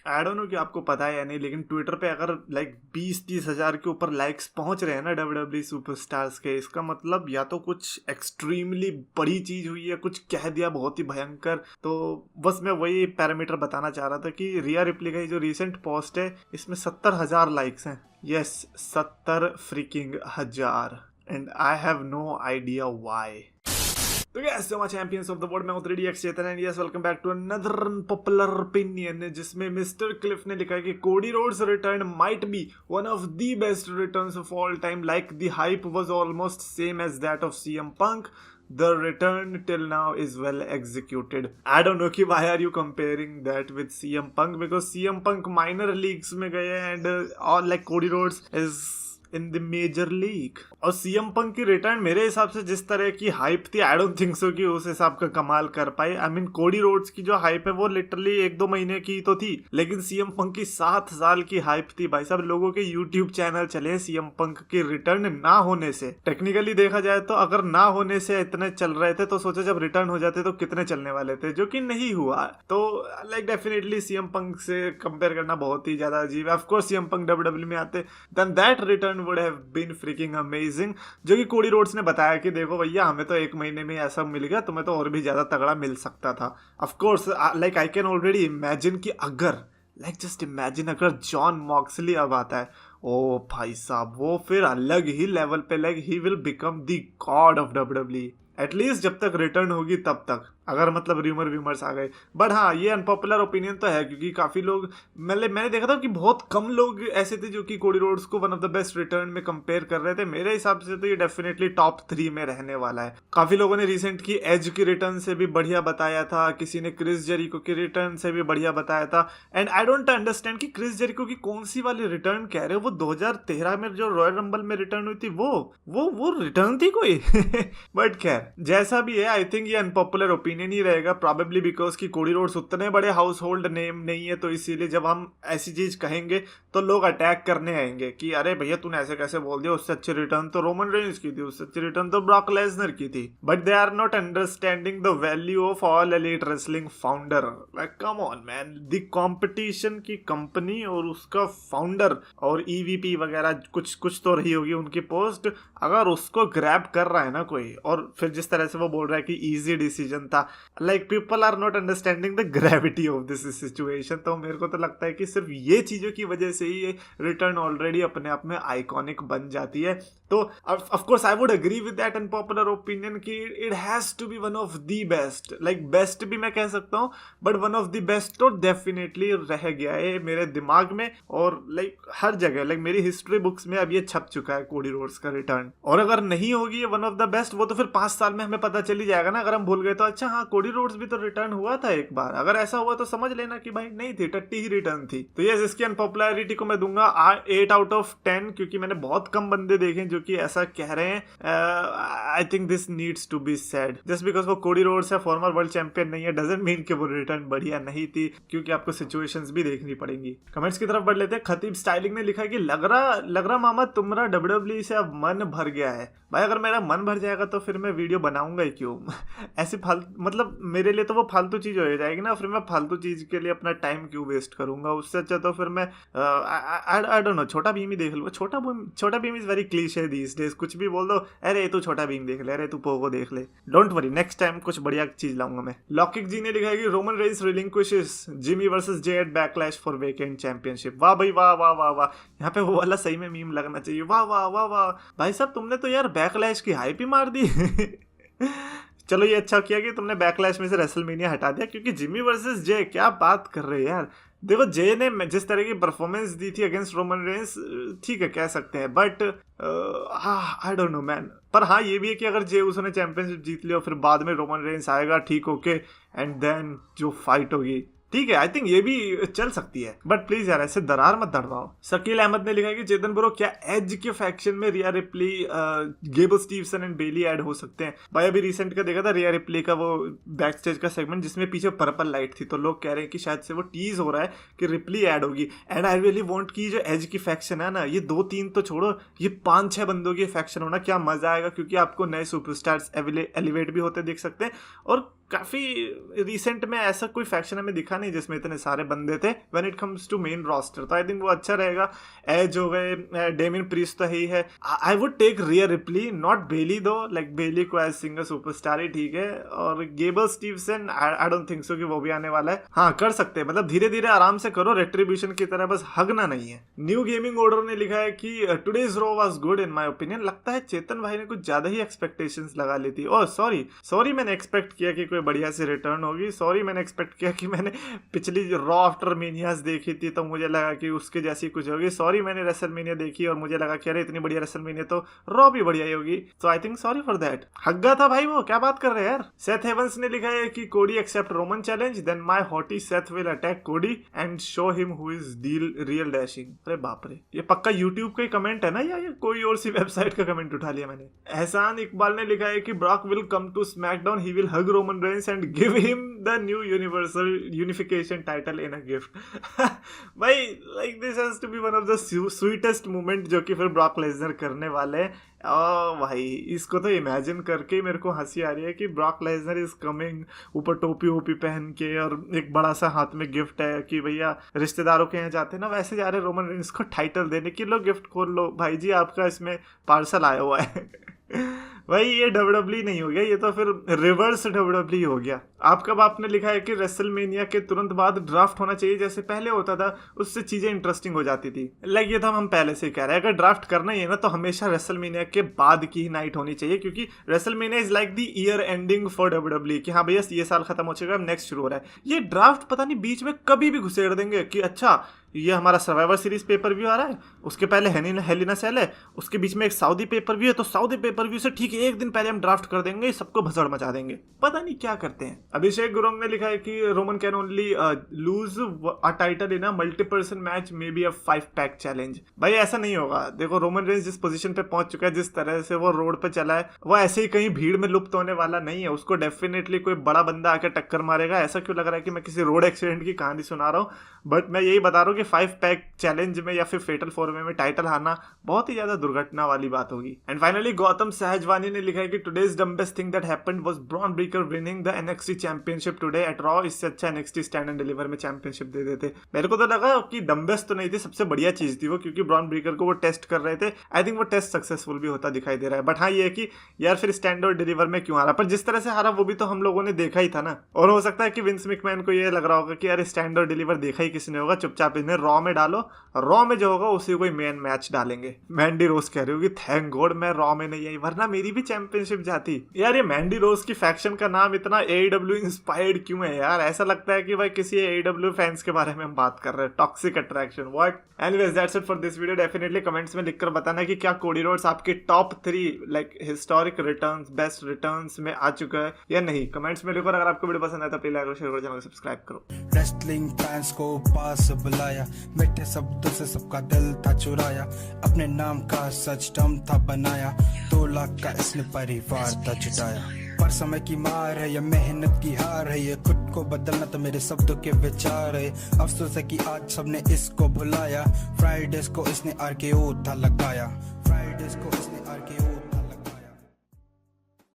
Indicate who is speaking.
Speaker 1: I don't know कि आपको पता है या नहीं, लेकिन ट्विटर पे अगर लाइक 20-30 हजार के ऊपर लाइक्स पहुंच रहे हैं ना WWE सुपरस्टार्स के, इसका मतलब या तो कुछ एक्सट्रीमली बड़ी चीज हुई है, कुछ कह दिया बहुत ही भयंकर। तो बस मैं वही पैरामीटर बताना चाह रहा था कि रिया रिप्ली का जो रिसेंट पोस्ट है इसमें 70,000 लाइक्स हैं। यस, 70 फ्रीकिंग हजार, and I have no idea why. तो yes so much champions of the world, मैं हूं 3DX Chetan and yes welcome back to another popular opinion, जिसमें मिस्टर क्लिफ ने लिखा है कि Cody Rhodes return might be one of the best returns of all time, like the hype was almost same as that of CM Punk. The return till now is well executed. I don't know कि why are you comparing that with CM Punk, because CM Punk minor leagues में गए and all like Cody Rhodes is in the major league. और CM Punk की return मेरे हिसाब से जिस तरह की हाइप थी, आई डोंट थिंक सो कि उस हिसाब का कमाल कर पाए। आई मीन कोडी रोड्स की जो हाइप है वो लिटरली 1-2 महीने की तो थी, लेकिन CM Punk की 7 साल की हाइप थी भाई साहब। लोगों के यूट्यूब चैनल चले CM Punk की रिटर्न ना होने से। टेक्निकली देखा जाए तो अगर ना होने से इतने चल रहे थे तो सोचो जब रिटर्न हो जाते तो कितने चलने वाले थे, जो कि नहीं हुआ। तो लाइक डेफिनेटली CM Punk से कंपेयर करना बहुत ही ज्यादा अजीब है। ऑफकोर्स CM Punk WWE में आते then that return would have been freaking amazing, जो कि कोडी रोड्स ने बताया कि देखो भैया हमें तो 1 महीने में ऐसा मिल गया, तुम्हें तो और भी ज्यादा तगड़ा मिल सकता था। Of course like I can already imagine कि अगर जस्ट इमेजिन अगर जॉन मॉक्सली अब आता है, ओ भाई साहब वो फिर अलग ही लेवल पे, like he will become the God of WWE। At least जब तक रिटर्न होगी तब तक, अगर मतलब रूमर्स आ गए। बट हाँ, ये अनपॉपुलर ओपिनियन तो है, क्योंकि काफ़ी लोग मैंने देखा था कि बहुत कम लोग ऐसे थे जो कि कोडी रोड्स को one of the best return में कंपेयर कर रहे थे। मेरे हिसाब से तो ये डेफिनेटली टॉप 3 में रहने वाला है। काफ़ी लोगों ने रिसेंट की एज की रिटर्न से भी बढ़िया बताया था, किसी ने क्रिस जेरिको की रिटर्न से भी बढ़िया बताया था। एंड आई डोंट अंडरस्टैंड कि क्रिस जेरिको की कौन सी वाली रिटर्न कह रहे हो। वो 2013 में जो रॉयल रंबल में रिटर्न हुई थी वो रिटर्न थी कोई बट खैर जैसा भी है, आई थिंक ये अनपॉपुलर ओपिनियन ही रहेगा, प्रॉबेबली बिकॉज कि कोडी रोड्स उतने बड़े हाउस होल्ड नेम नहीं है। तो इसीलिए जब हम ऐसी चीज कहेंगे तो लोग अटैक करने आएंगे कि अरे भैया तूने ऐसे कैसे बोल दिया, उससे अच्छी रिटर्न तो रोमन रेंज की थी, उससे अच्छी रिटर्न तो ब्रॉक लेसनर की थी। But they are not understanding the value of all elite wrestling founder. Like come on man, the competition की कंपनी और उसका फाउंडर और EVP वगैरह कुछ तो रही होगी उनकी पोस्ट, अगर उसको ग्रैब कर रहा है ना कोई, और फिर जिस तरह से वो बोल रहा है कि इजी डिसीजन था, like people are not understanding the gravity of this situation. तो मेरे को तो लगता है कि सिर्फ ये चीजों की वजह से ही ये रिटर्न ऑलरेडी अपने आप में आइकॉनिक बन जाती है। तो of course I would agree with that unpopular opinion कि it has to be one of the best, like best भी मैं कह सकता हूँ, but one of the best तो डेफिनेटली रह गया है मेरे दिमाग में, और लाइक हर जगह, लाइक मेरी हिस्ट्री बुक्स में अब ये छप चुका है कोडी रोड्स का रिटर्न। और अगर नहीं होगी ये वन ऑफ द बेस्ट, वो तो फिर 5 साल में हमें पता चली जाएगा ना। अगर हम भूल गए तो अच्छा हाँ कोडी रोड्स भी तो रिटर्न हुआ था एक बार, अगर ऐसा हुआ तो समझ लेना कि भाई नहीं थी, टट्टी ही रिटर्न थी। तो ये इसकी अनपॉपुलैरिटी को मैं दूंगा 8 आउट ऑफ 10, क्योंकि मैंने बहुत कम बंदे देखे जो कि ऐसा कह रहे हैं। I think this needs to be said, just because वो कोडी रोड्स है, फॉर्मर वर्ल्ड चैंपियन नहीं है, डजंट मीन कि वो रिटर्न बढ़िया नहीं थी, क्योंकि आपको सिचुएशंस भी देखनी पड़ेंगी। कमेंट्स की तरफ बढ़ लेते हैं। खतीब स्टाइलिंग ने लिखा है कि लग रहा मामा तुम्हारा WWE से अब मन भर गया है। भाई अगर मेरा मन भर जाएगा तो फिर मैं वीडियो बनाऊंगा ही क्यों ऐसे फालतू, मतलब मेरे लिए तो वो फालतू चीज हो जाएगी ना, फिर मैं फालतू चीज के लिए अपना टाइम क्यों वेस्ट करूंगा। उससे अच्छा तो फिर मैं आई डोंट नो, छोटा भीम ही देख लूंगा। Chhota Bheem is very cliche these days, कुछ भी बोल दो, अरे तू छोटा भीम देख ले, अरे तू पोगो देख ले। डोंट वरी, नेक्स्ट टाइम कुछ बढ़िया चीज लाऊंगा मैं। लॉकिक जी ने लिखा है कि Roman Reigns relinquishes Jimmy versus Jey at Backlash for vacant championship. वाह भाई वाह वाह वाह वाह, यहाँ पे वो वाला सही में मीम लगना चाहिए। वाह वाह वाह वाह भाई साहब, तुमने तो यार बैकलैश की हाइप ही मार दी चलो ये अच्छा किया कि तुमने बैकलैश में से रेसलमेनिया हटा दिया, क्योंकि जिमी वर्सेस जे, क्या बात कर रहे हैं यार। देखो जे ने जिस तरह की परफॉर्मेंस दी थी अगेंस्ट रोमन रेंस, ठीक है कह सकते हैं, but I don't know man. पर हाँ ये भी है कि अगर जे उसने चैंपियनशिप जीत लिया फिर बाद में रोमन रेंस आएगा ठीक ओके, एंड देन जो फाइट होगी ठीक है, आई थिंक ये भी चल सकती है। बट प्लीज यार ऐसे दरार मत दड़वाओ। शकील अहमद ने लिखा है कि चेतन ब्रो क्या एज के फैक्शन में Rhea Ripley, Gable Steveson and Bayley add हो सकते हैं। भाई अभी रिसेंट का देखा था रिया रिप्ली का वो बैक स्टेज का सेगमेंट जिसमें पीछे पर्पल लाइट थी, तो लोग कह रहे हैं कि शायद से वो टीज हो रहा है कि रिप्ली ऐड होगी। एंड आई रियली वांट कि जो एज की फैक्शन है ना, ये 2-3 तो छोड़ो, ये 5-6 बंदों की फैक्शन होना क्या मजा आएगा, क्योंकि आपको नए सुपरस्टार्स एलिवेट भी होते देख सकते हैं और काफी रिसेंट में ऐसा कोई फैक्शन हमें दिखा नहीं जिसमें इतने सारे बंदे थे when it comes to main roster, तो आई थिंक वो अच्छा रहेगा। एज हो गए, डेमिन प्रीस्ट तो ही है। I would take Rhea Ripley, not Bayley though, like बेली को एज सिंगर सुपरस्टार ही ठीक है। और Gable Steveson I don't think so कि वो भी आने वाला है। हाँ कर सकते हैं, मतलब धीरे धीरे आराम से करो, रेट्रीब्यूशन की तरह, बस हगना नहीं है। न्यू गेमिंग ऑर्डर ने लिखा है कि today's raw was good in my opinion. लगता है चेतन भाई ने कुछ ज्यादा ही एक्सपेक्टेशंस लगा ली थी। ओह सॉरी मैंने एक्सपेक्ट किया कि कोई बढ़िया सी रिटर्न होगी। सॉरी मैंने एक्सपेक्ट किया कि मैंने पिछली रॉ आफ्टर मेनियास देखी थी तो मुझे लगा कि उसके जैसी कुछ होगी। सॉरी मैंने रेसलमेनिया देखी और मुझे लगा कि अरे इतनी बढ़िया रेसलमेनिया तो रॉ भी बढ़िया ही होगी। तो I think sorry for that. हग्गा था भाई वो, क्या बात कर रहे हैं यार। सेथ हेवंस ने लिखा है कि Cody accept Roman challenge, then my hottie Seth will attack Cody and show him who is real dashing. अरे बाप रे, ये पक्का यूट्यूब का ही कमेंट है ना या ये कोई और सी वेबसाइट का कमेंट उठा लिया मैंने। एहसान इकबाल ने लिखा है कि Brock will come to SmackDown, he will hug Roman Reigns and give him the new universal unification title in a gift. भाई like this has to be one of the sweetest moment जो कि फिर Brock Lesnar करने वाले हैं। भाई इसको तो इमेजिन करके ही मेरे को हंसी आ रही है कि ब्रॉक लेसनर इज कमिंग, ऊपर टोपी वोपी पहन के और एक बड़ा सा हाथ में गिफ्ट है कि भैया रिश्तेदारों के यहाँ जाते हैं ना वैसे जा रहे रोमन रेंस को टाइटल देने के। लो गिफ्ट खोल लो भाई जी, आपका इसमें पार्सल आया हुआ है। भाई ये डब्ल्यूडब्ल्यू नहीं हो गया, ये तो फिर रिवर्स डब्ल्यूडब्ल्यू हो गया। आपका बाप ने लिखा है कि रेसलमेनिया के तुरंत बाद ड्राफ्ट होना चाहिए जैसे पहले होता था, उससे चीजें इंटरेस्टिंग हो जाती थी। लाइक ये तो हम पहले से कह रहे हैं, अगर ड्राफ्ट करना ही है ना तो हमेशा रेसलमेनिया के बाद की ही नाइट होनी चाहिए, क्योंकि WrestleMania is like the year ending for WW कि हाँ भैया ये साल खत्म हो चुका है, नेक्स्ट शुरू हो रहा है। ये ड्राफ्ट पता नहीं बीच में कभी भी घुसेड़ देंगे कि अच्छा ये हमारा सर्वाइवर सीरीज पेपर व्यू आ रहा है, उसके पहले हेलिना सेल है, उसके बीच में एक सऊदी पेपर व्यू है, तो सऊदी पेपर व्यू से ठीक है एक दिन पहले हम ड्राफ्ट कर देंगे, सबको भसड़ मचा देंगे। पता नहीं क्या करते हैं। अभिषेक गुरुंग ने लिखा है कि Roman can only lose a title in a multi person match, maybe a five pack challenge. भाई ऐसा नहीं होगा। देखो रोमन रेंस जिस पोजीशन पे पहुंच चुका है, जिस तरह से वो रोड पे चला है, वो ऐसे ही कहीं भीड़ में लुप्त होने वाला नहीं है। उसको डेफिनेटली कोई बड़ा बंदा आकर टक्कर मारेगा। ऐसा क्यों लग रहा है कि मैं किसी रोड एक्सीडेंट की कहानी सुना रहा हूँ, बट मैं यही बता रहा हूँ कि 5-पैक चैलेंज में या फिर फेटल 4 में टाइटल हारना बहुत ही ज्यादा दुर्घटना वाली बात होगी। एंड फाइनली गौतम सहजवानी ने लिखा है कि today's dumbest thing that happened was Bron Breakker winning the NXT championship today at raw. इससे अच्छा NXT स्टैंड एंड डिलीवर में चैंपियनशिप दे देते। मेरे को तो लगा कि डम्बेस्ट तो नहीं थी, सबसे बढ़िया चीज थी वो, क्योंकि ब्रॉन ब्रेकर को वो टेस्ट कर रहे थे। आई थिंक वो टेस्ट सक्सेसफुल भी होता दिखाई दे रहा है। बट हाँ ये है कि यार फिर स्टैंड और डिलीवर में क्यों हारा, पर जिस तरह से हारा वो भी तो हम लोगों ने देखा ही था ना। और हो सकता है कि विंस मैकमैन को ये लग रहा होगा कि यार स्टैंड और डिलीवर देखा ही किसने होगा, चुपचाप इन्हें रॉ में डालो, रॉ में जो होगा उसी कोई मेन मैच डालेंगे। मैंडी रोज कह रही होगी थैंक गॉड मैं रॉ में नहीं आई, वरना मेरी भी चैंपियनशिप जाती। यार ये मैंडी रोज की फैक्शन का नाम इतना AEW इंस्पायर्ड क्यों है यार? ऐसा लगता है कि भाई किसी AEW फैंस के बारे में हम बात कर रहे हैं। Toxic attraction what. Anyways that's it for this video. Definitely comments में लिखकर बताना कि क्या कोडी रोड्स आपके top 3 like historic returns, best returns में आ चुका है या नहीं। कमेंट्स में लिखो। अगर आपको वीडियो पसंद आया तो प्लीज लाइक और शेयर करो, चैनल को सब्सक्राइब करो।
Speaker 2: रेस्लिंग फैंस को पास बुलाया, मीठे शब्दों से सबका दिल था चुराया, अपने नाम का सच टर्म था बनाया, 2 लाख का इसने परिवार था जुटाया। पर समय की मार है, ये मेहनत की हार है, ये खुद को बदलना तो मेरे शब्दों के विचार है। अफसोस है कि आज सबने इसको भुलाया, फ्राइडेज को इसने RKO था लगाया, फ्राइडेज को इसने RKO